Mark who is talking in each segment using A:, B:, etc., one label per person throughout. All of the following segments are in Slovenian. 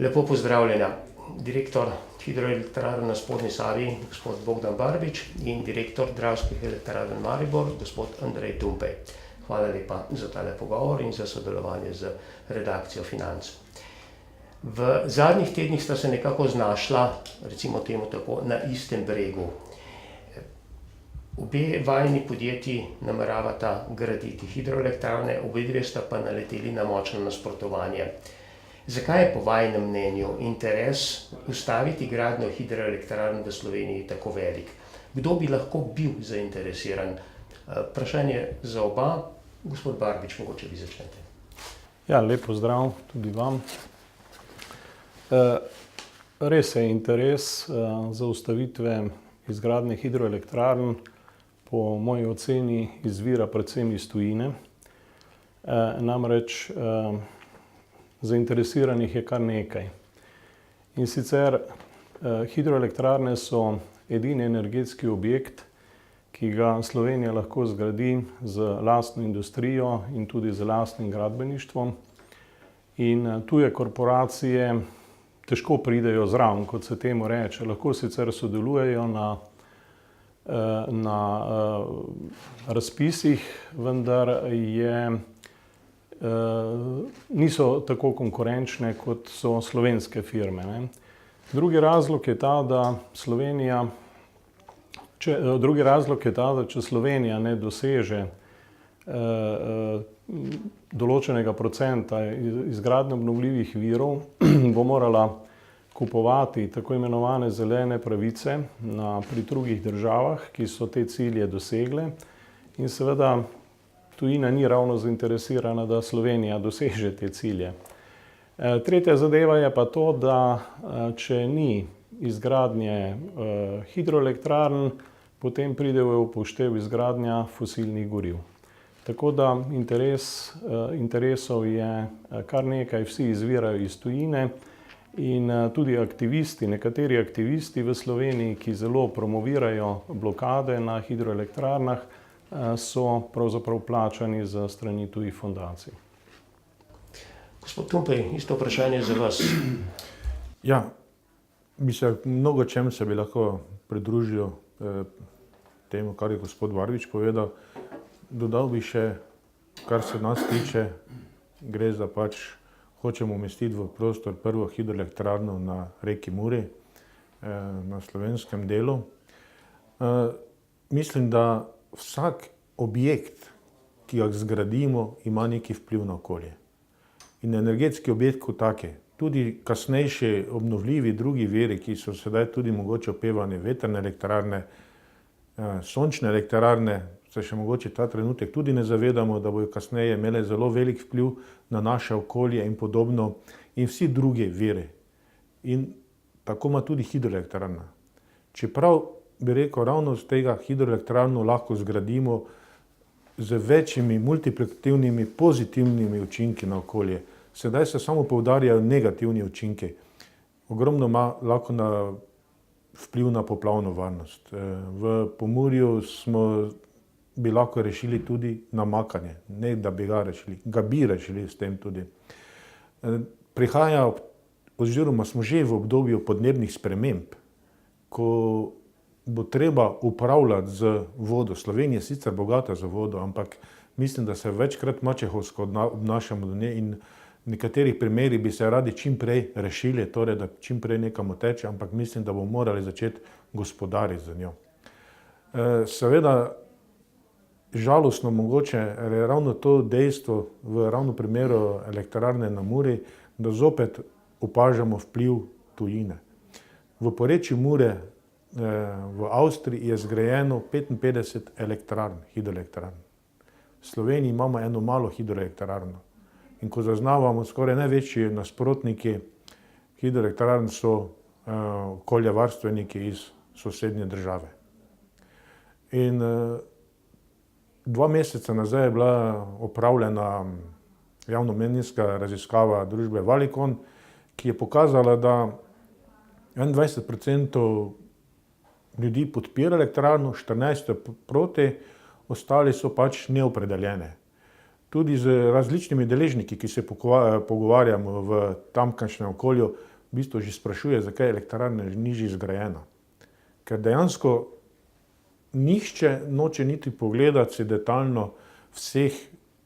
A: Lepo pozdravljena. Direktor Hidroelektrarn na Spodnji Savi, gospod Bogdan Barbič, in direktor Dravskih elektrarn Maribor, gospod Andrej Tumpej. Hvala lepa za tale pogovor in za sodelovanje z redakcijo Financ. V zadnjih tednih sta se nekako znašla, recimo temu tako, na istem bregu. Obe vajini podjetji nameravata graditi hidroelektrarne, obedve sta pa naleteli na močno nasprotovanje. Zakaj je po vajinem mnenju interes ustaviti gradnjo hidroelektrarn v Sloveniji tako velik? Kdo bi lahko bil zainteresiran? Vprašanje za oba. Gospod Barbič, mogoče vi začnete.
B: Ja, lep pozdrav tudi vam. Res je interes zaustavitve izgradnje hidroelektrarn po moji oceni izvira predvsem iz tujine. Namreč zainteresiranih je kar nekaj. In sicer hidroelektrarne so edini energetski objekt, ki ga Slovenija lahko zgradi z lastno industrijo in tudi z lastnim gradbeništvom. In tuje korporacije težko pridejo zraven, kot se temu reče. Lahko sicer sodelujejo na razpisih, vendar niso tako konkurenčne, kot so slovenske firme. Drugi razlog je ta, da če Slovenija ne doseže določenega procenta izgradnje obnovljivih virov, bo morala kupovati tako imenovane zelene pravice pri drugih državah, ki so te cilje dosegle. In seveda tujina ni ravno zainteresirana, da Slovenija doseže te cilje. Tretja zadeva je pa to, da če ni izgradnje hidroelektrarn, potem pride v upoštev izgradnja fosilnih goriv. Tako da interesov je kar nekaj, vsi izvirajo iz tujine in tudi nekateri aktivisti v Sloveniji, ki zelo promovirajo blokade na hidroelektrarnah, so pravzaprav plačani za strani tujih fundacij.
A: Gospod Tumpej, isto vprašanje za vas.
C: Ja, mnogo čem se bi lahko pridružil temu, kar je gospod Barbič povedal. Dodal bi še, kar se nas tiče, gre za hočemo umestiti v prostor prvo hidroelektrarno na reki Muri, na slovenskem delu. Mislim, da vsak objekt, ki ga zgradimo, ima neki vpliv na okolje. In energetski objekt kot take, tudi kasnejši obnovljivi drugi viri, ki so sedaj tudi mogoče opevane, vetrne elektrarne, sončne elektrarne, se še mogoče ta trenutek tudi ne zavedamo, da bodo kasneje imele zelo velik vpliv na naše okolje in podobno, in vsi drugi viri. In tako ima tudi hidroelektrarna. Čeprav bi rekel, ravno z tega hidroelektrarno lahko zgradimo z večjimi multiplikativnimi pozitivnimi učinki na okolje. Sedaj se samo poudarjajo negativni učinki. Ogromno ima lahko vpliv na poplavno varnost. V Pomurju bi lahko rešili tudi namakanje. Ne, da bi ga rešili, ga bi rešili s tem tudi. Prihaja, oziroma smo že v obdobju podnebnih sprememb, ko bo treba upravljati z vodo. Slovenija je sicer bogata za vodo, ampak mislim, da se večkrat mačehovsko obnašamo do nje in v nekaterih primerih bi se radi čim prej rešili, torej da čim prej nekam teče, ampak mislim, da bomo morali začeti gospodariti z njo. Seveda, žalostno mogoče je ravno to dejstvo v ravno primeru elektrarne na Muri, da zopet opažamo vpliv tujine. V porečju Mure v Avstriji je zgrajeno 55 hidroelektrarn. V Sloveniji imamo eno malo hidroelektrarno. In ko zaznavamo, skoraj največji nasprotniki hidroelektrarn so okoljevarstveniki iz sosednje države. In 2 meseca nazaj je bila opravljena javnomnenjska raziskava družbe Valicon, ki je pokazala, da 21% ljudi podpira elektrarno, 14% proti, ostali so neopredeljene. Tudi z različnimi deležniki, ki se pogovarjamo v tamkajšnjem okolju, v bistvu že sprašuje, zakaj je elektrarna ni že zgrajena. Ker dejansko nihče noče niti pogledati si detaljno vseh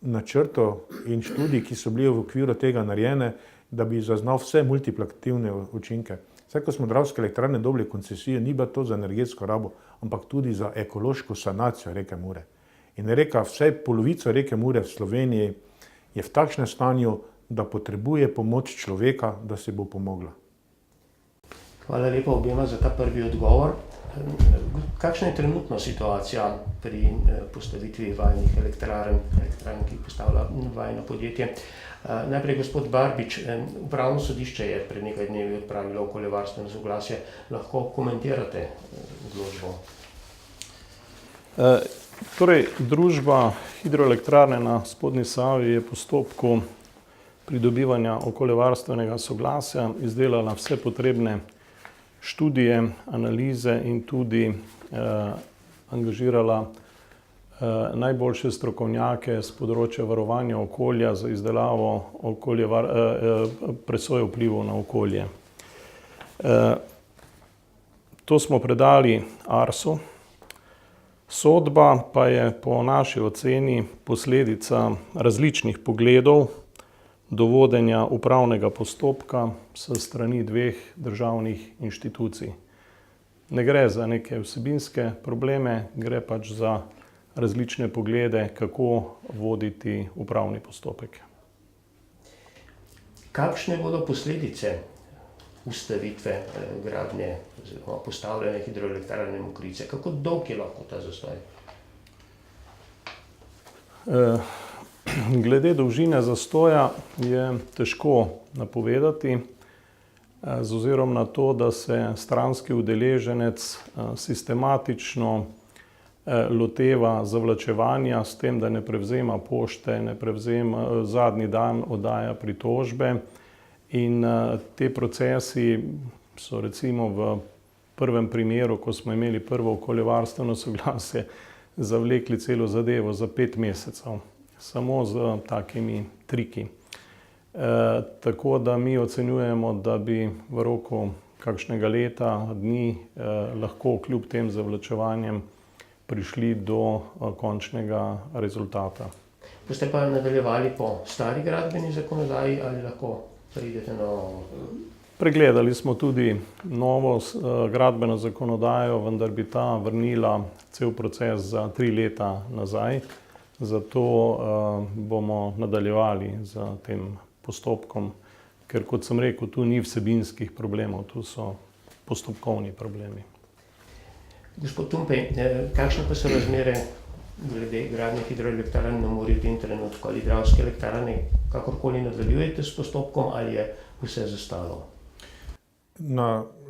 C: načrtov in študij, ki so bili v okviru tega narejene, da bi zaznal vse multiplikativne učinke. Vse, ko smo Dravske elektrarne dobili koncesijo, ni bilo to za energetsko rabo, ampak tudi za ekološko sanacijo reke Mure. In reka, vsaj polovica reke Mure v Sloveniji je v takšnem stanju, da potrebuje pomoč človeka, da se bo pomogla.
A: Hvala lepa obema za ta prvi odgovor. Kakšna je trenutna situacija pri postavitvi vajnih elektrarn, ki jih postavlja vajno podjetje? Najprej gospod Barbič, Upravno sodišče je pred nekaj dnevi odpravilo okoljevarstveno soglasje. Lahko komentirate odločbo?
B: Torej, družba Hidroelektrarne na Spodnji Savi je v postopku pridobivanja okoljevarstvenega soglasja izdelala vse potrebne študije, analize in tudi angažirala najboljše strokovnjake z področja varovanja okolja za izdelavo presoje vplivov na okolje. To smo predali ARSU. Sodba pa je po naši oceni posledica različnih pogledov do vodenja upravnega postopka s strani dveh državnih inštitucij. Ne gre za neke vsebinske probleme, gre pač za različne poglede, kako voditi upravni postopek.
A: Kakšne bodo posledice ustavitve gradnje oziroma postavljene hidroelektrarne Mokrice? Kako dolg je lahko ta zastoj?
B: Glede dolžine zastoja je težko napovedati, z ozirom na to, da se stranski udeleženec sistematično loteva zavlačevanja s tem, da ne prevzema pošte, ne prevzema, zadnji dan oddaja pritožbe. In te procesi so recimo v prvem primeru, ko smo imeli prvo okoljevarstveno soglasje, zavlekli celo zadevo za 5 mesecev. Samo z takimi triki. Tako da mi ocenjujemo, da bi v roku kakšnega leta, dni lahko kljub tem zavlačevanjem prišli do končnega rezultata.
A: Boste pa nadaljevali po stari gradbeni zakonodaji ali lahko pridete na novo?
B: Pregledali smo tudi novo gradbeno zakonodajo, vendar bi ta vrnila cel proces za 3 leta nazaj. Zato bomo nadaljevali z tem postopkom, ker kot sem rekel, tu ni vsebinskih problemov, tu so postopkovni problemi.
A: Gospod Tumpej, kakšne pa so razmere glede gradnje hidroelektrarn na Muri v tem trenutku? Ali Dravske elektrarne kakorkoli nadaljujete s postopkom ali je vse zastalo?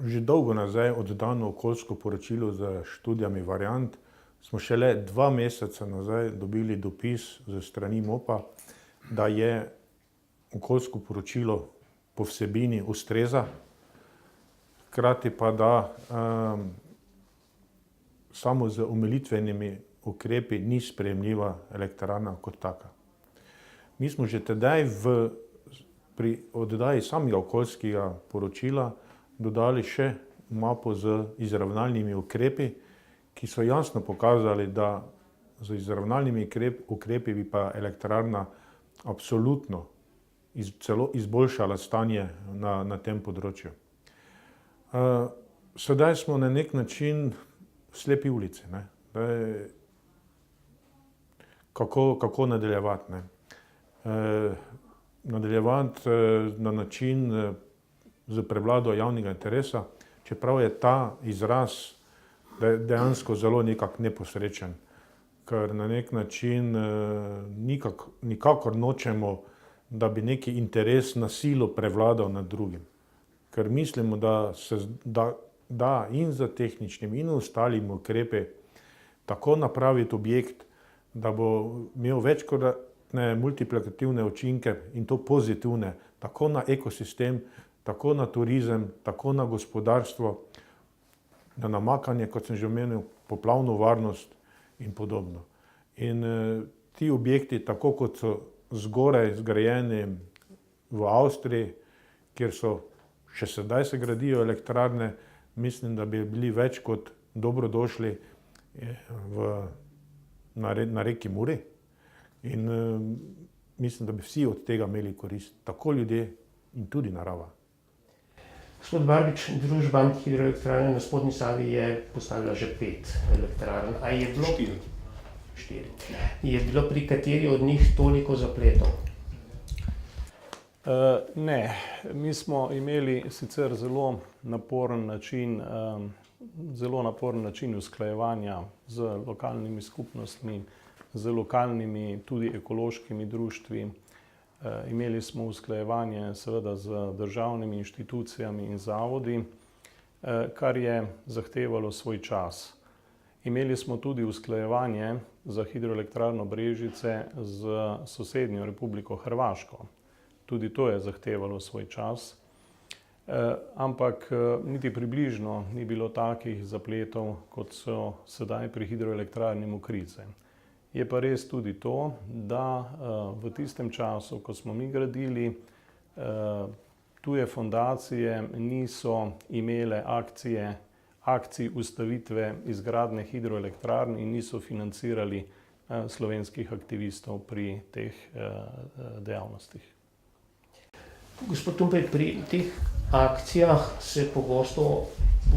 C: Že dolgo nazaj oddano okoljsko poročilo z študijami variant smo šele 2 meseca nazaj dobili dopis ze strani MOP-a, da je okoljsko poročilo po vsebini ustreza, hkrati pa da samo z omilitvenimi ukrepi ni sprejemljiva elektrarna kot taka. Mi smo že tedaj pri oddaji samega okoljskega poročila dodali še mapo z izravnalnimi ukrepi, ki so jasno pokazali, da z izravnalnimi ukrepi bi pa elektrarna absolutno celo izboljšala stanje na tem področju. Sedaj smo na nek način v slepi ulici. Kako nadaljevati? Nadaljevati na način z prevlado javnega interesa, čeprav je ta izraz dejansko zelo nekako neposrečen, ker na nek način nikakor nočemo, da bi neki interes na silo prevladal nad drugim. Ker mislimo, da se da in z tehničnimi in ostalimi ukrepi tako napraviti objekt, da bo imel večkratne multiplikativne učinke in to pozitivne, tako na ekosistem, tako na turizem, tako na gospodarstvo, na namakanje, kot sem že omenil, poplavno varnost in podobno. In ti objekti, tako kot so zgoraj zgrajeni v Avstriji, kjer so še sedaj se gradijo elektrarne, mislim, da bi bili več kot dobrodošli na reki Muri in mislim, da bi vsi od tega imeli korist, tako ljudje in tudi narava.
A: Gospod Barbič, družba Hidroelektrarne na Spodnji Savi je postavila že 5 elektrarn. A je bilo 4. Je bilo pri kateri od njih toliko zapletov?
B: Ne, mi smo imeli sicer zelo naporen način usklajevanja z lokalnimi skupnostmi, z lokalnimi tudi ekološkimi društvi. Imeli smo usklajevanje seveda z državnimi inštitucijami in zavodi, kar je zahtevalo svoj čas. Imeli smo tudi usklajevanje za hidroelektrarno Brežice z sosednjo Republiko Hrvaško. Tudi to je zahtevalo svoj čas, ampak niti približno ni bilo takih zapletov, kot so sedaj pri hidroelektrarni Mokrice. Je pa res tudi to, da v tistem času, ko smo mi gradili, tuje fondacije niso imele akcij ustavitve izgradnje hidroelektrarn in niso financirali slovenskih aktivistov pri teh dejavnostih.
A: Gospod Tumpej, pri teh akcijah se pogosto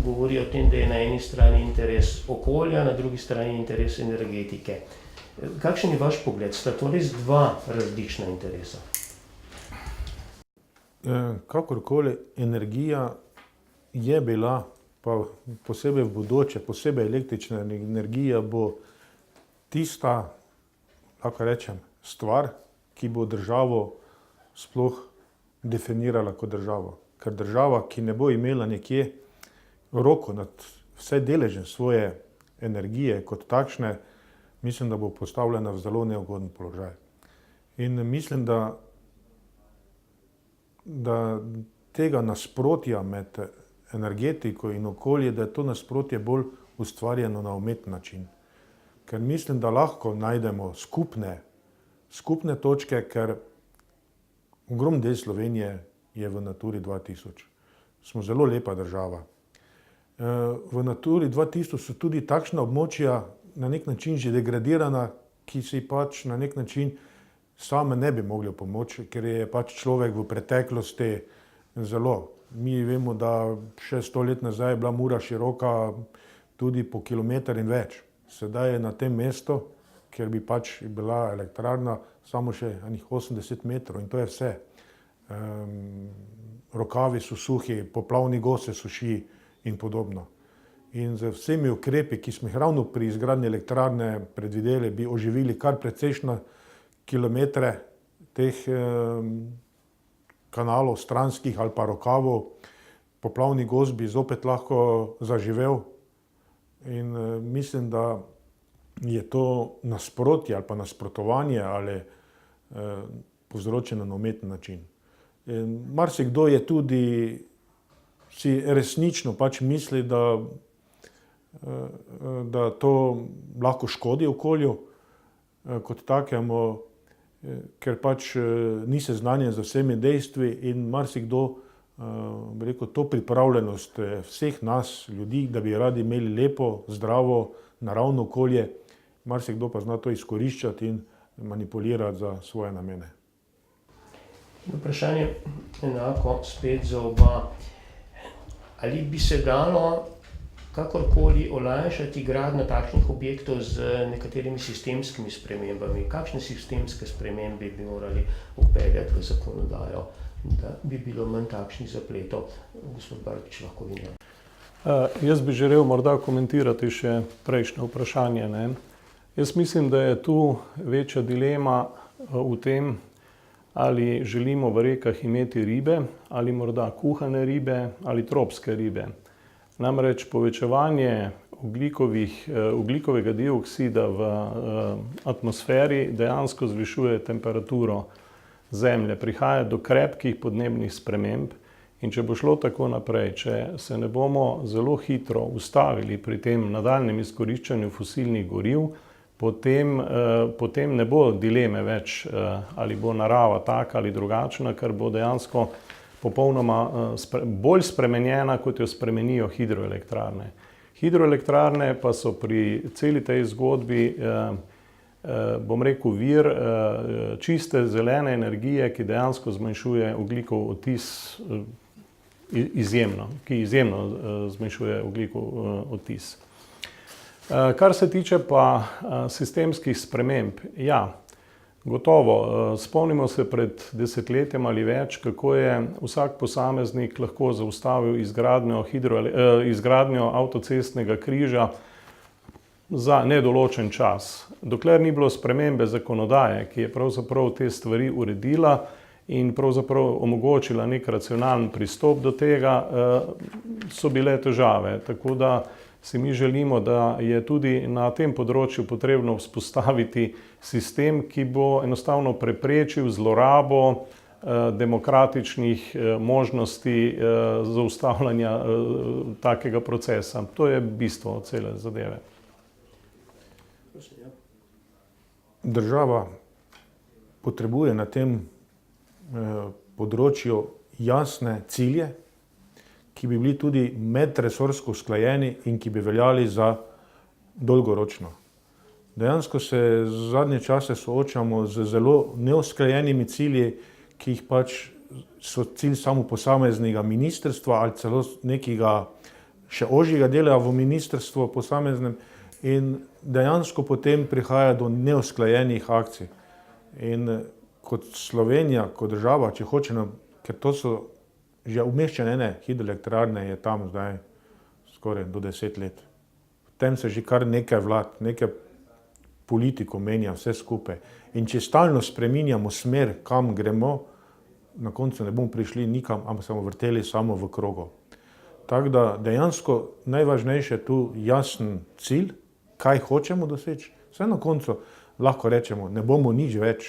A: govori o tem, da je na eni strani interes okolja, na drugi strani interes energetike. Kakšen je vaš pogled? Sta to res dva različna interesa?
C: Kakorkoli, energija je bila, pa posebej v bodoče, posebej električna energija bo tista, lahko rečem, stvar, ki bo državo sploh definirala kot državo. Ker država, ki ne bo imela nekje roko nad vse deleže svoje energije kot takšne, mislim, da bo postavljena v zelo neugoden položaj. In mislim, da tega nasprotja med energetiko in okolje, da je to nasprotje bolj ustvarjeno na umeten način. Ker mislim, da lahko najdemo skupne točke, ker ogromni del Slovenije je v Naturi 2000. Smo zelo lepa država. V Naturi 2000 so tudi takšna območja na nek način že degradirana, ki si pač na nek način same ne bi mogli pomoči, ker je pač človek v preteklosti zelo. Mi vemo, da še 100 let nazaj je bila Mura široka tudi po kilometer in več. Sedaj je na tem mestu, ker bi pač bila elektrarna, samo še 80 metrov in to je vse. Rokavi so suhi, poplavni gozd se suši in podobno. In z vsemi ukrepi, ki smo jih ravno pri izgradnji elektrarne predvideli, bi oživili kar precejšnje kilometre teh kanalov, stranskih ali pa rokavov. Poplavni gozd bi zopet lahko zaživel in mislim, da je to nasprotje ali pa nasprotovanje ali povzročeno na umeten način. Marsikdo je tudi si resnično pač misli, da to lahko škodi okolju kot takemu, ker pač ni seznanjen z vsemi dejstvi in marsikdo, bi rekel, to pripravljenost vseh nas, ljudi, da bi radi imeli lepo, zdravo, naravno okolje, marsikdo pa zna to izkoriščati in manipulirati za svoje namene.
A: Vprašanje enako spet za oba. Ali bi se dalo kakorkoli olajšati gradnjo takšnih objektov z nekaterimi sistemskimi spremembami? Kakšne sistemske spremembe bi morali vpeljati v zakonodajo, da bi bilo manj takšnih zapletov? Gospod Barbič, lahko vi.
B: Jaz bi želel morda komentirati še prejšnje vprašanje. Jaz mislim, da je tu večja dilema v tem, ali želimo v rekah imeti ribe, ali morda kuhane ribe, ali tropske ribe. Namreč povečevanje ogljikovega dioksida v atmosferi dejansko zvišuje temperaturo Zemlje. Prihaja do krepkih podnebnih sprememb in če bo šlo tako naprej, če se ne bomo zelo hitro ustavili pri tem nadaljnjem izkoriščanju fosilnih goriv, potem ne bo dileme več, ali bo narava taka ali drugačna, ker bo dejansko popolnoma bolj spremenjena, kot jo spremenijo hidroelektrarne. Hidroelektrarne pa so pri celi tej zgodbi, bom rekel, vir čiste zelene energije, ki dejansko zmanjšuje ogljikov odtis ki izjemno zmanjšuje ogljikov odtis. Kar se tiče pa sistemskih sprememb, ja, gotovo, spomnimo se pred desetletjem ali več, kako je vsak posameznik lahko zaustavil izgradnjo avtocestnega križa za nedoločen čas. Dokler ni bilo spremembe zakonodaje, ki je pravzaprav te stvari uredila in pravzaprav omogočila nek racionalen pristop do tega, so bile težave. Tako da si mi želimo, da je tudi na tem področju potrebno vzpostaviti sistem, ki bo enostavno preprečil zlorabo demokratičnih možnosti zaustavljanja takega procesa. To je bistvo cele zadeve.
C: Država potrebuje na tem področju jasne cilje, ki bi bili tudi medresorsko usklajeni in ki bi veljali za dolgoročno. Dejansko se zadnje čase soočamo z zelo neusklajenimi cilji, ki jih pač so cilj samo posameznega ministrstva ali celo nekega še ožjega dela v ministrstvu posameznem in dejansko potem prihaja do neusklajenih akcij. In kot Slovenija, kot država, če hočemo, ker to so že umeščene hidroelektrarne, je tam zdaj skoraj do 10 let. V tem se že kar nekaj vlad, nekaj politikov menja vse skupaj. In če stalno spreminjamo smer, kam gremo, na koncu ne bomo prišli nikam, ampak se bomo vrteli samo v krogu. Tako da dejansko najvažnejše je tu jasen cilj, kaj hočemo doseči. Vse na koncu lahko rečemo, ne bomo nič več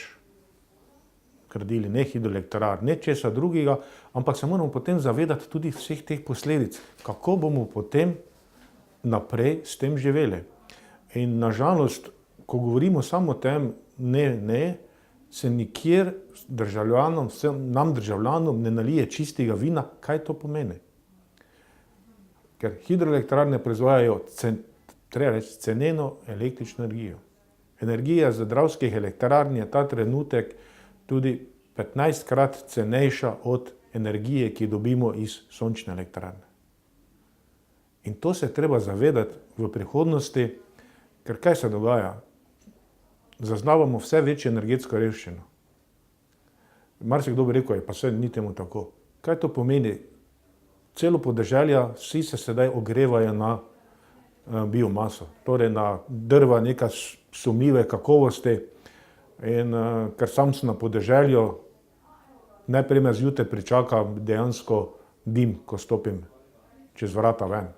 C: gradili, ne hidroelektrarn, ne česa drugega, ampak se moramo potem zavedati tudi vseh teh posledic, kako bomo potem naprej s tem živeli. In nažalost, ko govorimo samo o tem, ne, se nikjer državljanom, nam državljanom ne nalije čistega vina, kaj to pomeni. Ker hidroelektrarne proizvajajo treba reči, ceneno električno energijo. Energija z dravskih elektrarn je ta trenutek tudi 15-krat cenejša od energije, ki dobimo iz sončne elektrarne. In to se treba zavedati v prihodnosti, ker kaj se dogaja? Zaznavamo vse večjo energetsko revščino. Marsikdo bi rekel, pa saj ni temu tako. Kaj to pomeni? Celo podeželja, vsi se sedaj ogrevajo na biomaso, torej na drva, neka sumljive kakovosti. In ker sam sem na podeželju, najprej me zjutraj pričaka dejansko dim, ko stopim čez vrata ven.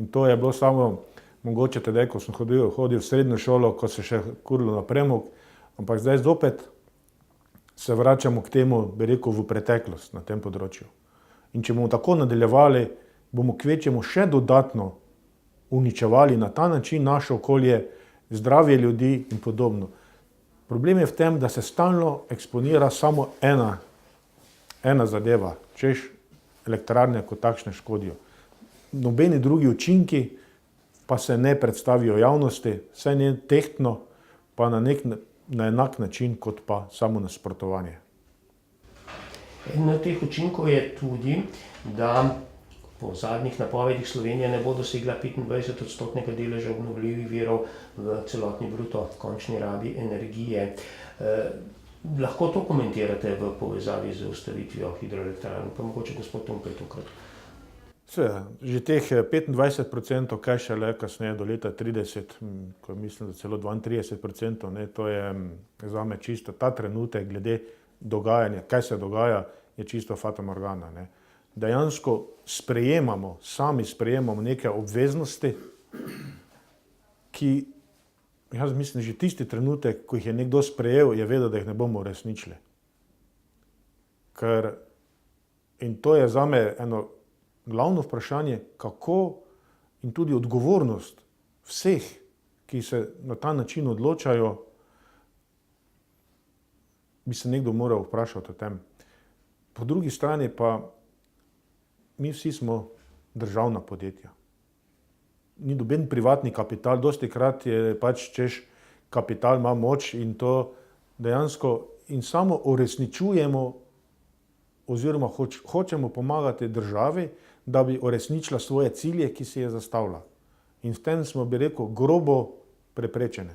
C: In to je bilo samo, mogoče tedaj, ko sem hodil v srednjo šolo, ko se še kurilo na premog, ampak zdaj zopet se vračamo k temu, bi rekel, v preteklost na tem področju. In če bomo tako nadaljevali, bomo kvečjemu še dodatno uničevali na ta način naše okolje, zdravje ljudi in podobno. Problem je v tem, da se stalno eksponira samo ena zadeva, češ elektrarne kot takšne škodijo. Nobeni drugi učinki pa se ne predstavijo javnosti, vse ne tehtno, pa na enak način kot pa samo nasprotovanje.
A: Eden od teh učinkov je tudi, da po zadnjih napovedih Slovenija ne bo dosegla 25% deleža obnovljivih virov v celotni bruto končni rabi energije. Lahko to komentirate v povezavi z ustavitvijo hidroelektrarn, pa mogoče gospod Tompej tokrat.
C: Seveda, že teh 25%, kaj šele kasneje do leta 30, ko mislim, da celo 32%, to je zame čisto ta trenutek glede dogajanja, kaj se dogaja, je čisto fatamorgana. Dejansko sami sprejemamo neke obveznosti, ki, jaz mislim, že tisti trenutek, ko jih je nekdo sprejel, je vedel, da jih ne bomo uresničili. In to je zame eno glavno vprašanje, kako in tudi odgovornost vseh, ki se na ta način odločajo, bi se nekdo moral vprašati o tem. Po drugi strani pa mi vsi smo državna podjetja. Ni noben privatni kapital, dosti krat je pač, češ kapital ima moč in to dejansko in samo uresničujemo oziroma hočemo pomagati državi, da bi uresničila svoje cilje, ki si je zastavila. In v tem smo, bi rekel, grobo preprečene.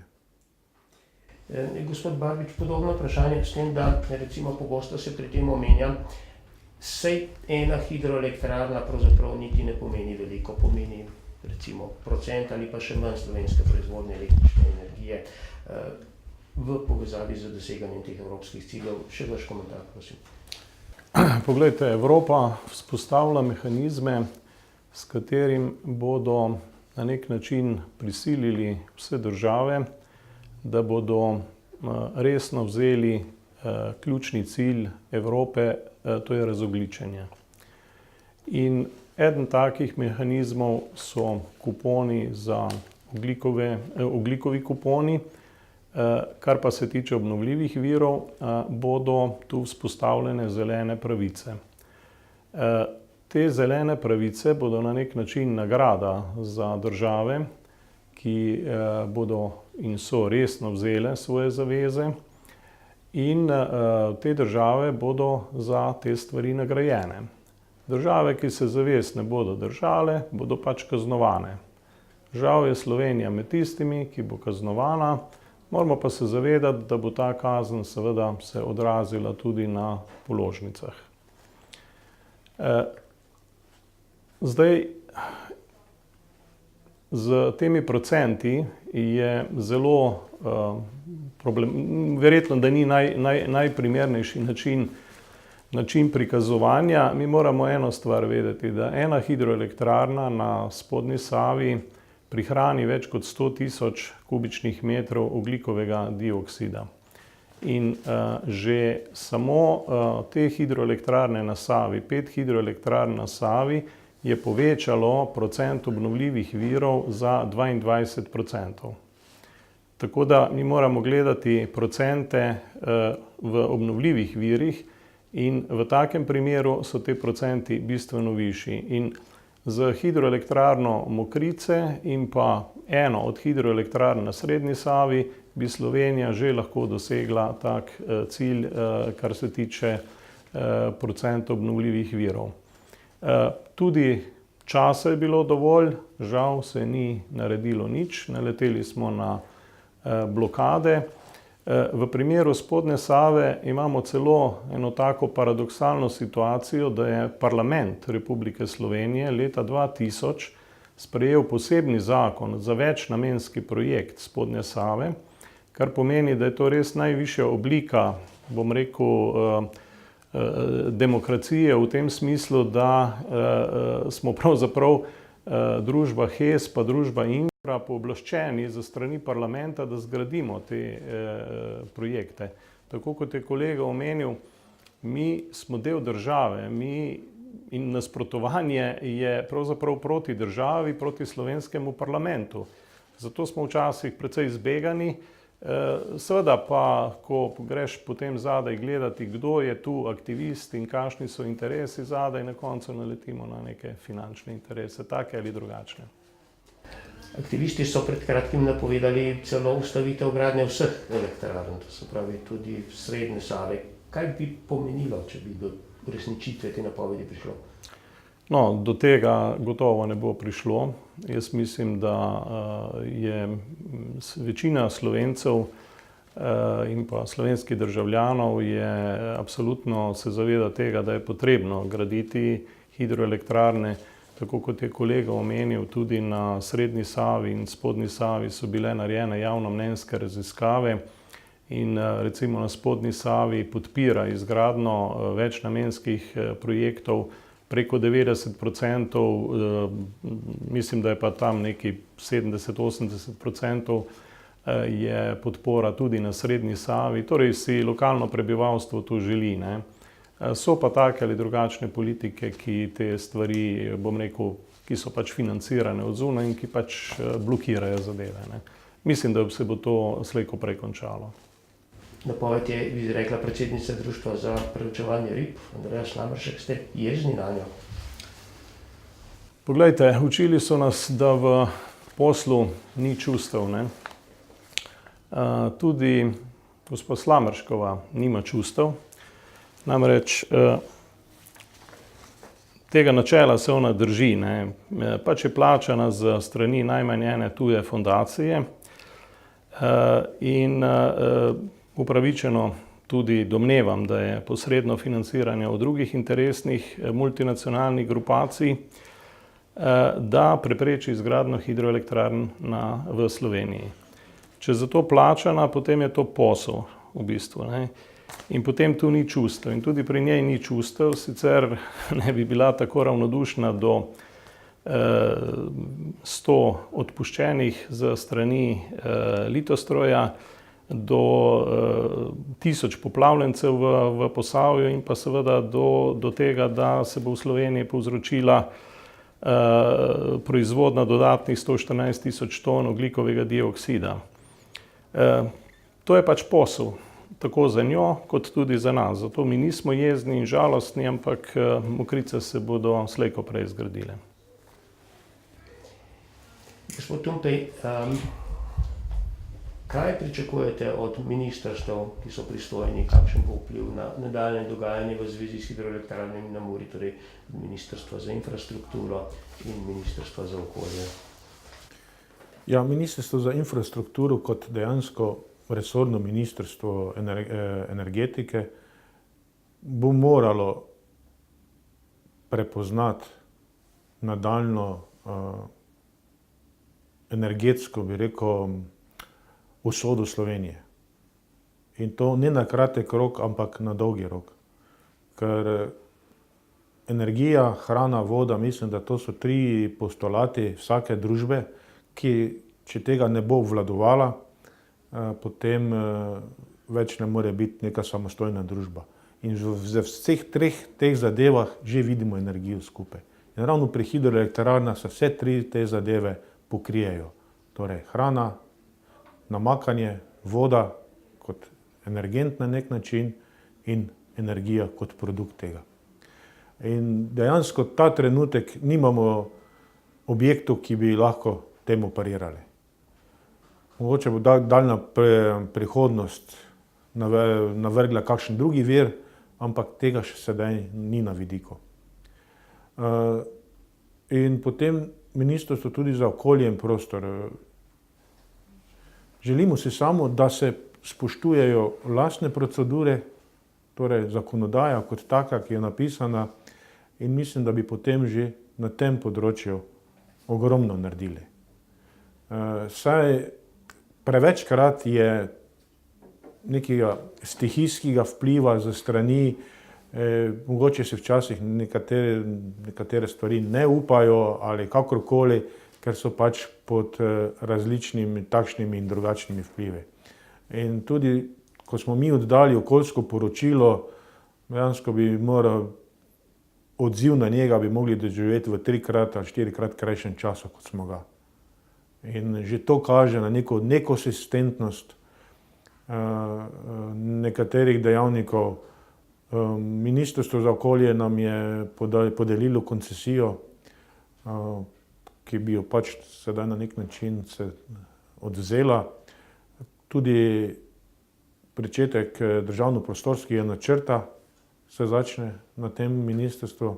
A: Gospod Barbič, podobno vprašanje s tem, da recimo pogosto se pri tem omenja, sej ena hidroelektrarna pravzaprav niti ne pomeni veliko, pomeni recimo procent ali pa še manj slovenske proizvodnje električne energije v povezavi z doseganjem teh evropskih ciljev. Še vaš komentar, prosim.
B: Poglejte, Evropa vzpostavlja mehanizme, s katerim bodo na nek način prisilili vse države, da bodo resno vzeli ključni cilj Evrope, to je razogljičenje. In eden takih mehanizmov so kuponi za ogljikovi kuponi, kar pa se tiče obnovljivih virov, bodo tu vzpostavljene zelene pravice. Te zelene pravice bodo na nek način nagrada za države, ki bodo in so resno vzele svoje zaveze, in te države bodo za te stvari nagrajene. Države, ki se zavez ne bodo držale, bodo pač kaznovane. Žal je Slovenija med tistimi, ki bo kaznovana, moramo pa se zavedati, da bo ta kazen seveda se odrazila tudi na položnicah. Zdaj, z temi procenti je zelo verjetno, da ni najprimernejši način prikazovanja. Mi moramo eno stvar vedeti, da ena hidroelektrarna na spodnji Savi prihrani več kot 100.000 kubičnih metrov ogljikovega dioksida. In že samo te hidroelektrarne na Savi, 5 hidroelektrarn na Savi, je povečalo procent obnovljivih virov za 22%. Tako da mi moramo gledati procente v obnovljivih virih in v takem primeru so te procenti bistveno višji. In z hidroelektrarno Mokrice in pa eno od hidroelektrarn na srednji Savi bi Slovenija že lahko dosegla tak cilj, kar se tiče procenta obnovljivih virov. Tudi časa je bilo dovolj, žal se ni naredilo nič, naleteli smo na blokade. V primeru spodnje Save imamo celo eno tako paradoksalno situacijo, da je parlament Republike Slovenije leta 2000 sprejel posebni zakon za večnamenski projekt spodnje Save, kar pomeni, da je to res najvišja oblika, bom rekel, demokracije v tem smislu, da smo pravzaprav družba HES pa družba Infra pooblaščeni za strani parlamenta, da zgradimo te projekte. Tako kot je kolega omenil, mi smo del države, in nasprotovanje je pravzaprav proti državi, proti slovenskemu parlamentu. Zato smo včasih precej zbegani. Seveda pa, ko greš potem zadaj gledati, kdo je tu aktivist in kakšni so interesi zadaj, na koncu naletimo na neke finančne interese, take ali drugačne.
A: Aktivisti so pred kratkim napovedali celo ustavitev gradnje vseh elektrarn, to se pravi tudi srednje Save. Kaj bi pomenilo, če bi do uresničitve te napovedi prišlo?
B: No, do tega gotovo ne bo prišlo. Jaz mislim, da je večina Slovencev in pa slovenskih državljanov je absolutno se zaveda tega, da je potrebno graditi hidroelektrarne. Tako kot je kolega omenil, tudi na srednji Savi in spodnji Savi so bile narejene javnomnenjske raziskave in recimo na spodnji Savi podpira izgradnjo večnamenskih projektov preko 90%, mislim, da je pa tam neki 70-80% je podpora tudi na srednji Savi, torej si lokalno prebivalstvo to želi, ne. So pa take ali drugačne politike, ki te stvari, bom rekel, ki so pač financirane od zunaj in ki pač blokirajo zadeve, ne. Mislim, da se bo to slej ko prej končalo.
A: napoved je, bi rekla, predsednica Društva za preučevanje rib, Andreja Slameršek, ste jezni na njo?
B: Poglejte, učili so nas, da v poslu ni čustev, ne. Tudi gospa Slamerškova nima čustev, namreč tega načela se ona drži, ne. Pač je plačana z strani najmanj ene tuje fundacije in upravičeno tudi domnevam, da je posredno financiranje od drugih interesnih multinacionalnih grupacij, da prepreči izgradnjo hidroelektrarn v Sloveniji. Če je za to plačana, potem je to posel v bistvu, ne. In potem tu ni čustev. In tudi pri njej ni čustev, sicer ne bi bila tako ravnodušna do 100 odpuščenih z strani Litostroja, do 1000 poplavljencev v Posavju in pa seveda do tega, da se bo v Sloveniji povzročila proizvodnja dodatnih 114.000 ton ogljikovega dioksida. To je pač posel, tako za njo, kot tudi za nas. Zato mi nismo jezni in žalostni, ampak Mokrice se bodo slej ko prej zgradile.
A: Gospod Tumpej, kaj pričakujete od ministrstev, ki so pristojni, kakšen bo vpliv na nadaljnje dogajanje v zvezi s hidroelektrarnami na Muri, torej Ministrstva za infrastrukturo in Ministrstva za okolje?
C: Ja, Ministrstvo za infrastrukturo kot dejansko resorno ministrstvo energetike bo moralo prepoznati nadaljnjo energetsko, bi rekel, usodo Slovenije. In to ne na kratek rok, ampak na dolgi rok. Ker energija, hrana, voda, mislim, da to so 3 postulati vsake družbe, ki, če tega ne bo obvladovala, potem več ne more biti neka samostojna družba. In v vseh 3 teh zadevah že vidimo energijo skupaj. In ravno pri hidroelektrarnah se vse 3 te zadeve pokrijejo. Torej hrana, namakanje, voda kot energent na nek način in energija kot produkt tega. In dejansko ta trenutek nimamo objektov, ki bi lahko temu parirali. Mogoče bo daljna prihodnost navrgla kakšen drugi vir, ampak tega še sedaj ni na vidiku. In potem Ministrstvo tudi za okolje in prostor. Želimo si samo, da se spoštujejo lastne procedure, torej zakonodaja kot taka, ki je napisana, in mislim, da bi potem že na tem področju ogromno naredili. Saj prevečkrat je nekega stihijskega vpliva ze strani, mogoče se včasih nekatere stvari ne upajo ali kakorkoli, ker so pač pod različnimi takšnimi in drugačnimi vplivi. In tudi, ko smo mi oddali okoljsko poročilo, dejansko bi moral odziv na njega bi mogli doživeti v 3-krat ali 4-krat krajšem času, kot smo ga. In že to kaže na neko nekonsistentnost nekaterih dejavnikov. Ministrstvo za okolje nam je podelilo koncesijo, ki bi jo pač sedaj na nek način se odvzela. Tudi pričetek državno-prostorskega načrta se začne na tem ministrstvu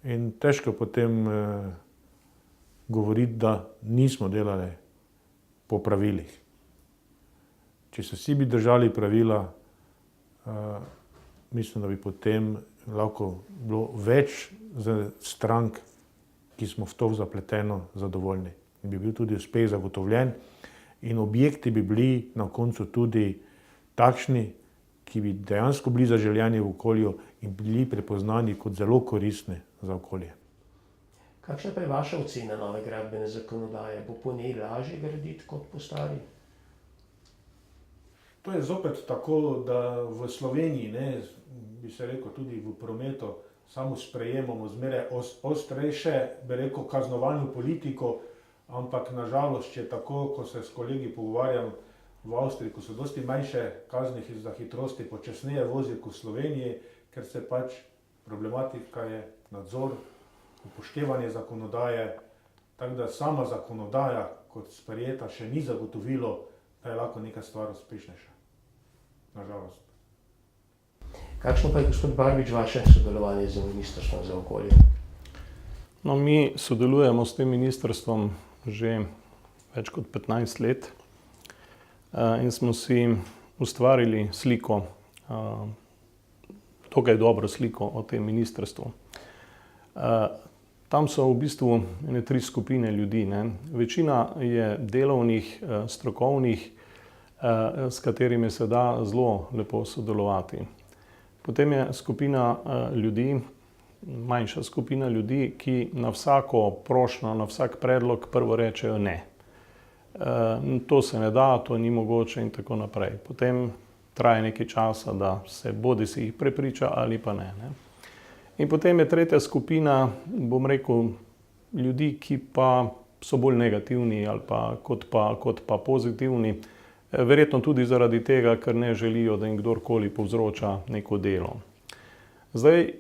C: in težko potem govoriti, da nismo delali po pravilih. Če se vsi bi držali pravila, mislim, da bi potem lahko bilo več strank, ki smo v to zapleteno zadovoljni. In bi bil tudi uspeh zagotovljen in objekti bi bili na koncu tudi takšni, ki bi dejansko bili zaželjeni v okolju in bili prepoznani kot zelo koristni za okolje.
A: Kakšna pa je vaša ocena nove gradbene zakonodaje? Bo po njej lažje graditi kot po stari?
C: To je zopet tako, da v Sloveniji, bi se rekel tudi v prometu, samo sprejemamo zmeraj ostrejše, bi rekel, kaznovalno politiko, ampak nažalost, če tako, ko se s kolegi pogovarjam, v Avstriji, ko so dosti manjše kazni za hitrosti, počasneje vozijo kot v Sloveniji, ker se pač problematika je nadzor, upoštevanje zakonodaje, tako da sama zakonodaja kot sprejeta še ni zagotovilo, da je lahko neka stvar uspešnejša. Nažalost.
A: Kakšno pa je, gospod Barbič, vaše sodelovanje z Ministrstvom za okolje?
B: No, mi sodelujemo s tem ministrstvom že več kot 15 let in smo si ustvarili sliko, dokaj dobro sliko o tem ministrstvu. Tam so v bistvu ene 3 skupine ljudi, ne. Večina je delovnih, strokovnih, s katerimi se da zelo lepo sodelovati. Potem je skupina ljudi, manjša skupina ljudi, ki na vsako prošnjo, na vsak predlog prvo rečejo ne. To se ne da, to ni mogoče in tako naprej. Potem traja nekaj časa, da se bodisi jih prepriča ali pa ne. In potem je tretja skupina, bom rekel, ljudi, ki pa so bolj negativni ali pa kot pa pozitivni. Verjetno tudi zaradi tega, ker ne želijo, da jim kdorkoli povzroča neko delo. Zdaj,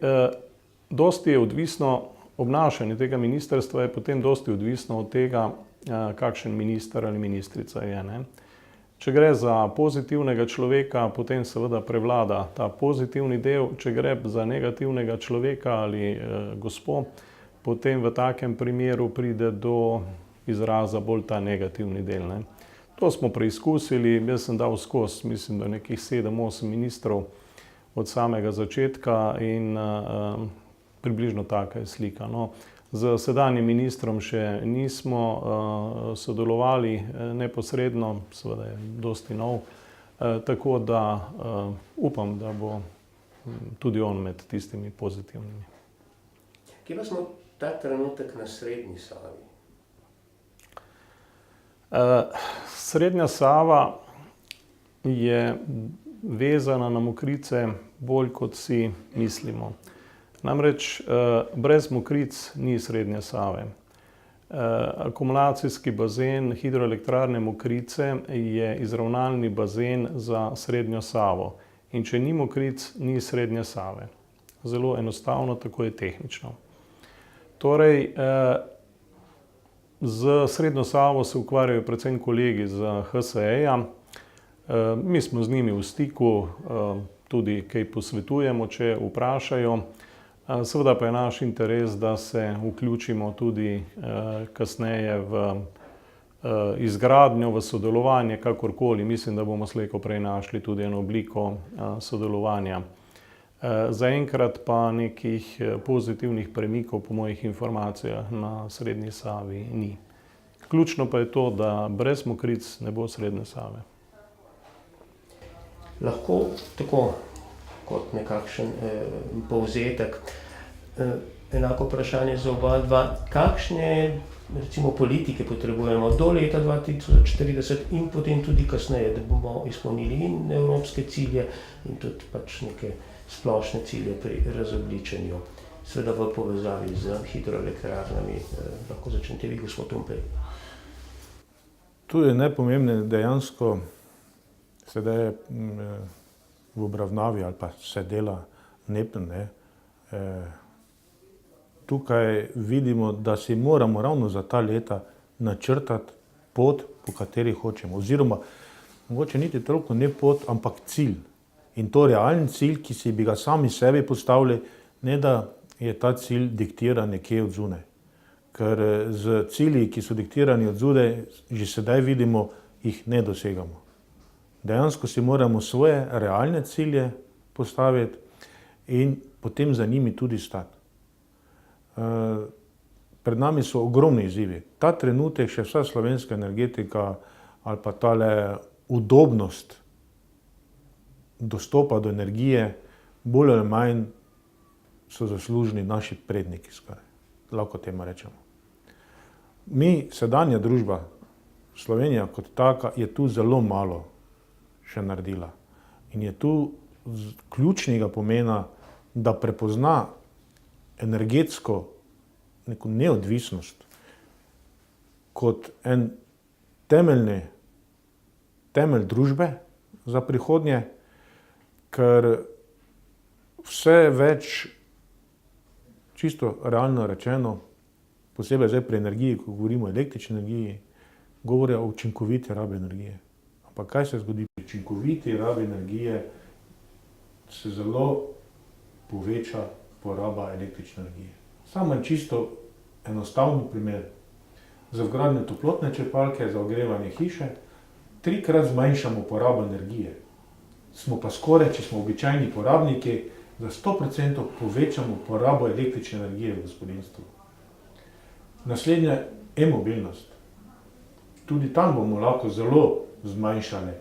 B: dosti je odvisno, obnašanje tega ministrstva je potem dosti odvisno od tega, kakšen minister ali ministrica je, ne. Če gre za pozitivnega človeka, potem seveda prevlada ta pozitivni del, če gre za negativnega človeka ali gospo, potem v takem primeru pride do izraza bolj ta negativni del, ne. To smo preizkusili, jaz sem dal skozi, mislim, da nekih 7-8 ministrov od samega začetka in približno taka je slika. No, z sedanjim ministrom še nismo sodelovali neposredno, seveda je dosti nov, tako da upam, da bo tudi on med tistimi pozitivnimi.
A: Kje pa smo ta trenutek na srednji Savi?
B: Srednja Sava je vezana na Mokrice bolj, kot si mislimo. Namreč brez Mokric ni srednje Save. Akumulacijski bazen hidroelektrarne Mokrice je izravnalni bazen za srednjo Savo. In če ni Mokric, ni srednje Save. Zelo enostavno, tako je tehnično. Torej, z srednjo Savo se ukvarjajo predvsem kolegi z HSE-ja. Mi smo z njimi v stiku, tudi kaj posvetujemo, če vprašajo. Seveda pa je naš interes, da se vključimo tudi kasneje v izgradnjo, v sodelovanje, kakorkoli. Mislim, da bomo slej ko prej našli tudi eno obliko sodelovanja. Zaenkrat pa nekih pozitivnih premikov po mojih informacijah na srednji Savi ni. Ključno pa je to, da brez Mokric ne bo srednje Save.
A: Lahko tako, kot nekakšen povzetek, enako vprašanje za oba dva. Kakšne, recimo, politike potrebujemo do leta 2040 in potem tudi kasneje, da bomo izpolnili in evropske cilje in tudi pač neke splošne cilje pri razogljičenju, seveda v povezavi z hidroelektrarnami. Lahko začnete vi, gospod Tumpej.
C: Tu je najpomembneje dejansko, sedaj je v obravnavi ali pa se dela NEPN, tukaj vidimo, da si moramo ravno za ta leta načrtati pot, po kateri hočemo. Oziroma, mogoče niti toliko ne pot, ampak cilj. In to realen cilj, ki si bi ga sami sebi postavili, ne da je ta cilj diktiran nekje od zunaj. Ker z cilji, ki so diktirani od zunaj, že sedaj vidimo, jih ne dosegamo. Dejansko si moramo svoje realne cilje postaviti in potem za njimi tudi stati. Pred nami so ogromni izzivi. Ta trenutek še vsa slovenska energetika ali pa tale udobnost dostopa do energije, bolj ali manj so zaslužni naši predniki, skoraj, lahko temu rečemo. Mi, sedanja družba, Slovenija kot taka, je tu zelo malo še naredila. In je tu ključnega pomena, da prepozna energetsko neko neodvisnost kot en temeljni temelj družbe za prihodnje, ker vse več, čisto realno rečeno, posebej zdaj pri energiji, ko govorimo o električni energiji, govorijo o učinkoviti rabi energije. Ampak kaj se zgodi? Pri učinkoviti rabi energije se zelo poveča poraba električne energije. Samo en čisto enostavni primer. Za vgradnjo toplotne črpalke, za ogrevanje hiše, 3-krat zmanjšamo porabo energije. Smo pa skoraj, če smo običajni porabniki, za 100% povečamo porabo električne energije v gospodinjstvu. Naslednja je e-mobilnost. Tudi tam bomo lahko zelo zmanjšali.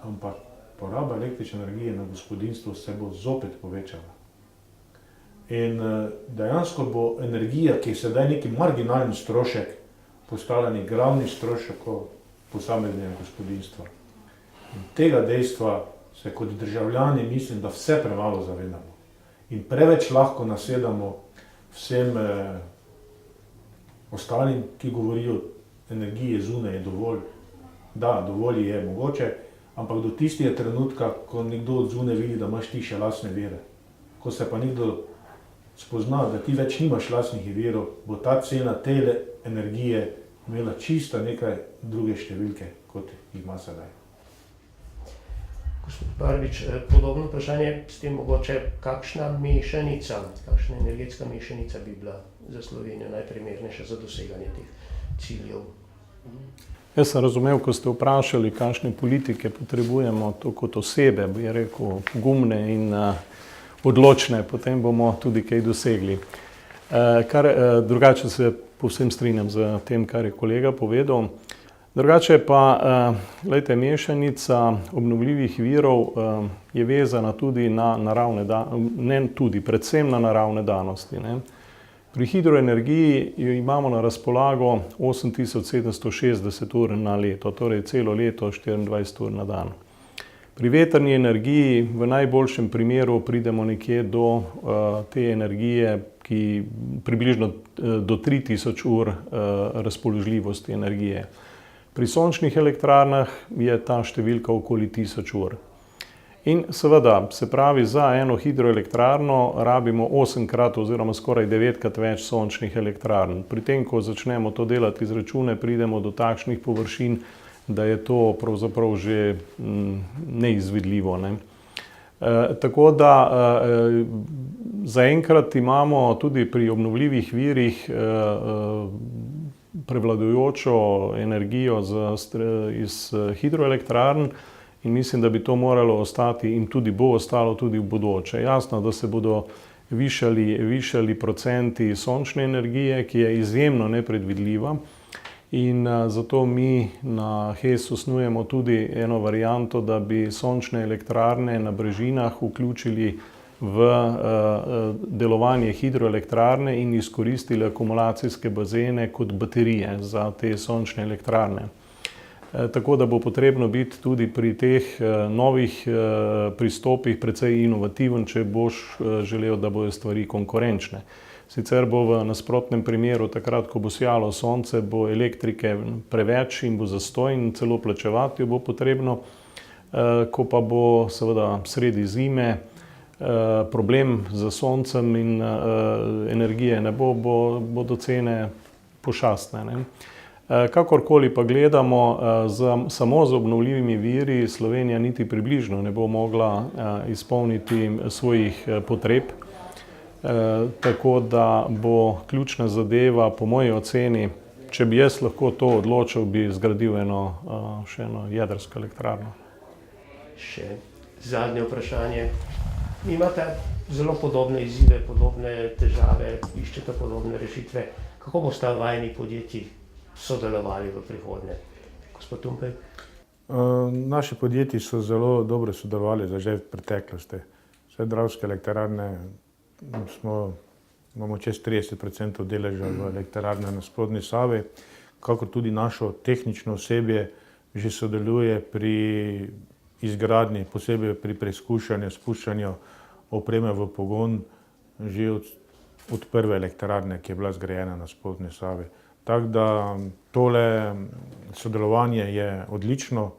C: Ampak poraba električne energije na gospodinjstvu se bo zopet povečala. In dejansko bo energija, ki je sedaj neki marginalni strošek, postala nek glavni strošek posameznega gospodinjstva. In tega dejstva se kot državljani mislim, da vse premalo zavedamo. In preveč lahko nasedamo vsem ostalim, ki govorijo, energije zunaj je dovolj. Da, dovolj je mogoče, ampak do tistega trenutka, ko nekdo od zunaj vidi, da imaš ti še lastne vire. Ko se pa nekdo spozna, da ti več nimaš lastnih virov, bo ta cena te energije imela čisto nekaj druge številke, kot jih ima sedaj.
A: Gospod Barbič, podobno vprašanje, s tem mogoče kakšna mešanica, kakšna energetska mešanica bi bila za Slovenijo najprimernejša za doseganje teh ciljev?
B: Jaz sem razumel, ko ste vprašali, kakšne politike potrebujemo, to kot osebe, bi rekel, pogumne in odločne, potem bomo tudi kaj dosegli. Drugače se povsem strinjam z tem, kar je kolega povedal. Drugače pa, glejte, mešanica obnovljivih virov je vezana tudi na predvsem na naravne danosti. Ne. Pri hidroenergiji jo imamo na razpolago 8760 ur na leto, torej celo leto 24 ur na dan. Pri vetrni energiji v najboljšem primeru pridemo nekje do te energije, ki približno do 3000 ur razpoložljivosti energije. Pri sončnih elektrarnah je ta številka okoli 1000 ur. In seveda, se pravi, za eno hidroelektrarno rabimo 8-krat oziroma skoraj 9-krat več sončnih elektrarn. Pri tem, ko začnemo to delati izračune, pridemo do takšnih površin, da je to pravzaprav že neizvedljivo. Ne? Tako da zaenkrat imamo tudi pri obnovljivih virih prevladujočo energijo iz hidroelektrarn in mislim, da bi to moralo ostati in tudi bo ostalo tudi v bodoče. Jasno, da se bodo višali procenti sončne energije, ki je izjemno nepredvidljiva in zato mi na HES osnujemo tudi eno varianto, da bi sončne elektrarne na brežinah vključili v delovanje hidroelektrarne in izkoristili akumulacijske bazene kot baterije za te sončne elektrarne. Tako da bo potrebno biti tudi pri teh novih pristopih precej inovativen, če boš želel, da bodo stvari konkurenčne. Sicer bo v nasprotnem primeru, takrat, ko bo sijalo sonce, bo elektrike preveč in bo zastoj in celo plačevati jo bo potrebno, ko pa bo seveda sredi zime problem z soncem in energije ne bo, bodo cene pošastne. Ne? Kakorkoli pa gledamo, samo z obnovljivimi viri Slovenija niti približno ne bo mogla izpolniti svojih potreb, tako da bo ključna zadeva, po moji oceni, če bi jaz lahko to odločil, bi zgradil še eno jedrsko elektrarno.
A: Še zadnje vprašanje. Imate zelo podobne izzive, podobne težave, iščete podobne rešitve. Kako boste vajeni podjetji sodelovali v prihodnje? Gospod Tumpej?
C: Naši podjetji so zelo dobro sodelovali že v preteklosti. Vse Dravske elektrarne imamo čez 30% deleža v elektrarne na spodnji Savi, kakor tudi našo tehnično osebje že sodeluje pri izgradnji, posebej pri preizkušanju, spuščanju opreme v pogon že od prve elektrarne, ki je bila zgrajena na spodnji Savi. Tako da tole sodelovanje je odlično,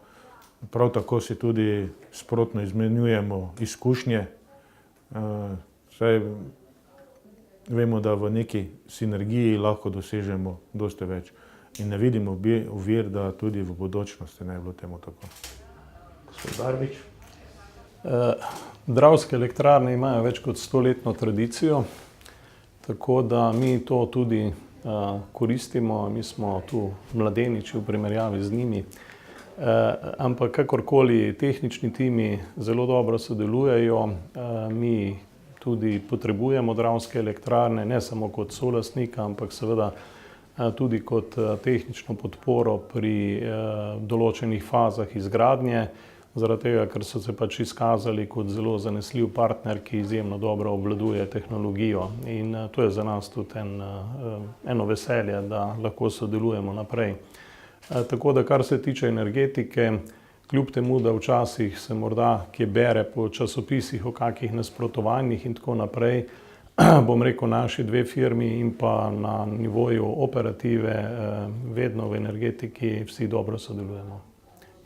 C: prav tako si tudi sprotno izmenjujemo izkušnje. Saj vemo, da v neki sinergiji lahko dosežemo dosti več in ne vidimo ovir, da tudi v bodočnosti ne bi bilo temu tako.
A: Gospod Barbič.
B: Dravske elektrarne imajo več kot 100-letno tradicijo, tako da mi to tudi koristimo, mi smo tu mladeniči v primerjavi z njimi. Ampak kakorkoli tehnični timi zelo dobro sodelujejo, mi tudi potrebujemo dravske elektrarne, ne samo kot solastnika, ampak seveda tudi kot tehnično podporo pri določenih fazah izgradnje, zaradi tega, ker so se pač izkazali kot zelo zanesljiv partner, ki izjemno dobro obvladuje tehnologijo. In to je za nas tudi eno veselje, da lahko sodelujemo naprej. Tako da, kar se tiče energetike, kljub temu, da včasih se morda kje bere po časopisih o kakih nasprotovanjih in tako naprej, bom rekel, naši dve firmi in pa na nivoju operative vedno v energetiki vsi dobro sodelujemo.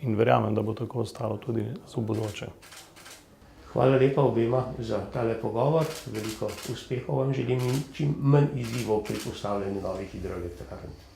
B: In verjamem, da bo tako ostalo tudi v bodoče.
A: Hvala lepa obema za tale pogovor. Veliko uspehov vam želim in čim manj izzivov pri postavljanju novih hidroelektrarn.